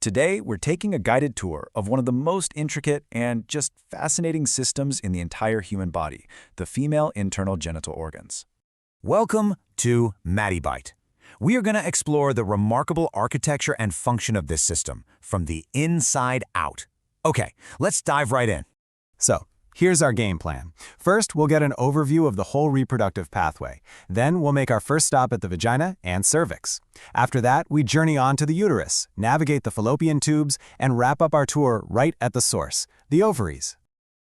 Today, we're taking a guided tour of one of the most intricate and just fascinating systems in the entire human body, the female internal genital organs. Welcome to MediByte. We are going to explore the remarkable architecture and function of this system from the inside out. Okay, let's dive right in. So, here's our game plan. First, we'll get an overview of the whole reproductive pathway. Then, we'll make our first stop at the vagina and cervix. After that, we journey on to the uterus, navigate the fallopian tubes, and wrap up our tour right at the source, the ovaries.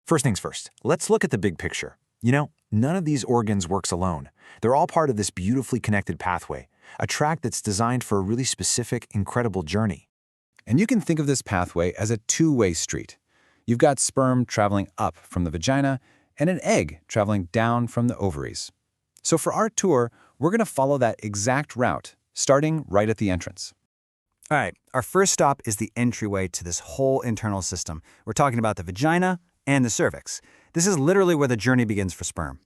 First things first, let's look at the big picture. You know, none of these organs works alone. They're all part of this beautifully connected pathway, a track that's designed for a really specific, incredible journey. And you can think of this pathway as a two-way street. You've got sperm traveling up from the vagina and an egg traveling down from the ovaries. So for our tour, we're going to follow that exact route, starting right at the entrance. All right, our first stop is the entryway to this whole internal system. We're talking about the vagina and the cervix. This is literally where the journey begins for sperm.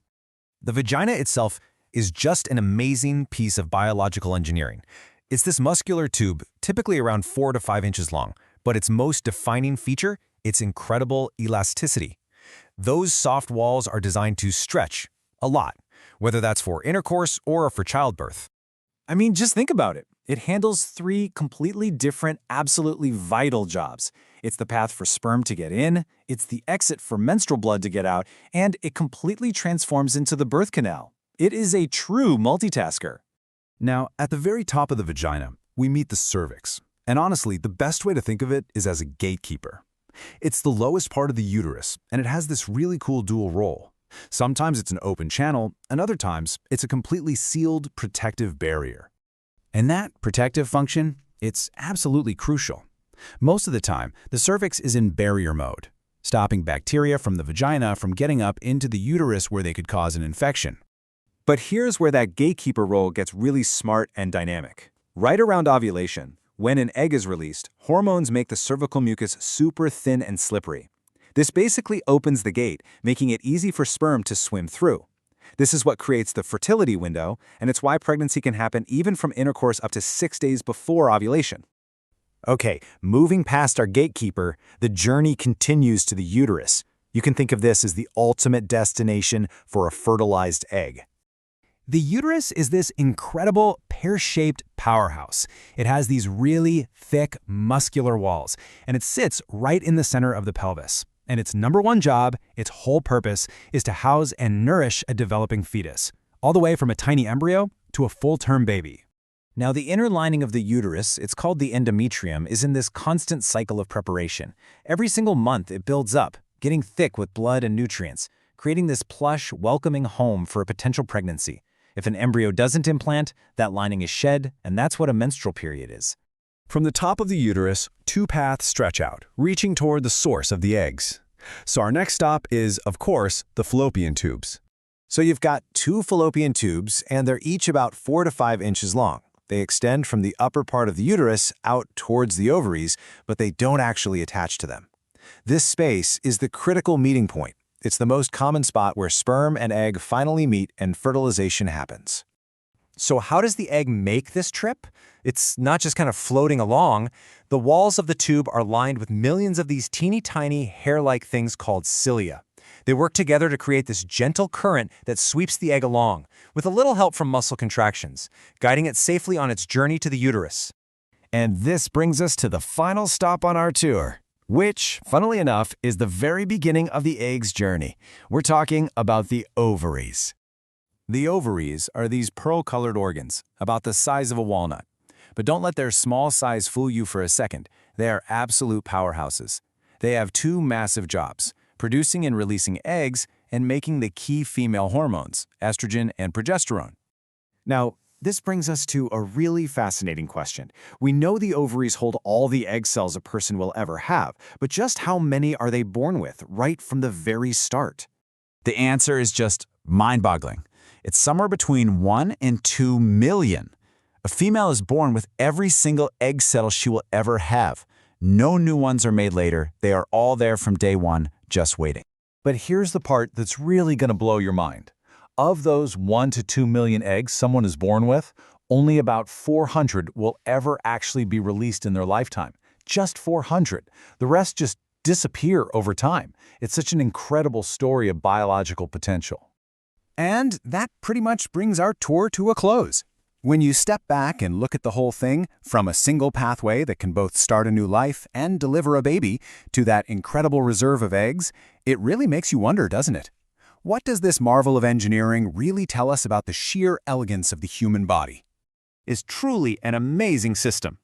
The vagina itself is just an amazing piece of biological engineering. It's this muscular tube, typically around 4 to 5 inches long, but its most defining feature, its incredible elasticity. Those soft walls are designed to stretch a lot, whether that's for intercourse or for childbirth. I mean, just think about it. It handles 3 completely different, absolutely vital jobs. It's the path for sperm to get in, it's the exit for menstrual blood to get out, and it completely transforms into the birth canal. It is a true multitasker. Now, at the very top of the vagina, we meet the cervix. And honestly, the best way to think of it is as a gatekeeper. It's the lowest part of the uterus, and it has this really cool dual role. Sometimes it's an open channel, and other times it's a completely sealed, protective barrier. And that protective function, it's absolutely crucial. Most of the time, the cervix is in barrier mode, stopping bacteria from the vagina from getting up into the uterus where they could cause an infection. But here's where that gatekeeper role gets really smart and dynamic. Right around ovulation, when an egg is released, hormones make the cervical mucus super thin and slippery. This basically opens the gate, making it easy for sperm to swim through. This is what creates the fertility window, and it's why pregnancy can happen even from intercourse up to 6 days before ovulation. Okay, moving past our gatekeeper, the journey continues to the uterus. You can think of this as the ultimate destination for a fertilized egg. The uterus is this incredible pear-shaped powerhouse. It has these really thick, muscular walls, and it sits right in the center of the pelvis. And its number one job, its whole purpose, is to house and nourish a developing fetus, all the way from a tiny embryo to a full-term baby. Now, the inner lining of the uterus, it's called the endometrium, is in this constant cycle of preparation. Every single month, it builds up, getting thick with blood and nutrients, creating this plush, welcoming home for a potential pregnancy. If an embryo doesn't implant, that lining is shed, and that's what a menstrual period is. From the top of the uterus, 2 paths stretch out, reaching toward the source of the eggs. So our next stop is, of course, the fallopian tubes. So you've got 2 fallopian tubes, and they're each about 4 to 5 inches long. They extend from the upper part of the uterus out towards the ovaries, but they don't actually attach to them. This space is the critical meeting point. It's the most common spot where sperm and egg finally meet and fertilization happens. So how does the egg make this trip? It's not just kind of floating along. The walls of the tube are lined with millions of these teeny tiny hair-like things called cilia. They work together to create this gentle current that sweeps the egg along, with a little help from muscle contractions, guiding it safely on its journey to the uterus. And this brings us to the final stop on our tour, which, funnily enough, is the very beginning of the egg's journey. We're talking about the ovaries. The ovaries are these pearl-colored organs, about the size of a walnut. But don't let their small size fool you for a second. They are absolute powerhouses. They have 2 massive jobs: producing and releasing eggs and making the key female hormones, estrogen and progesterone. Now, this brings us to a really fascinating question. We know the ovaries hold all the egg cells a person will ever have, but just how many are they born with right from the very start? The answer is just mind-boggling. It's somewhere between 1 and 2 million. A female is born with every single egg cell she will ever have. No new ones are made later. They are all there from day one, just waiting. But here's the part that's really going to blow your mind. Of those 1 to 2 million eggs someone is born with, only about 400 will ever actually be released in their lifetime, just 400. The rest just disappear over time. It's such an incredible story of biological potential. And that pretty much brings our tour to a close. When you step back and look at the whole thing, from a single pathway that can both start a new life and deliver a baby, to that incredible reserve of eggs, it really makes you wonder, doesn't it? What does this marvel of engineering really tell us about the sheer elegance of the human body? It's truly an amazing system.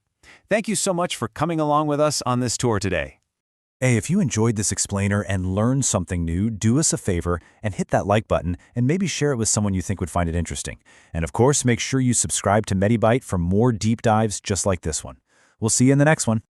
Thank you so much for coming along with us on this tour today. Hey, if you enjoyed this explainer and learned something new, do us a favor and hit that like button and maybe share it with someone you think would find it interesting. And of course, make sure you subscribe to MediByte for more deep dives just like this one. We'll see you in the next one.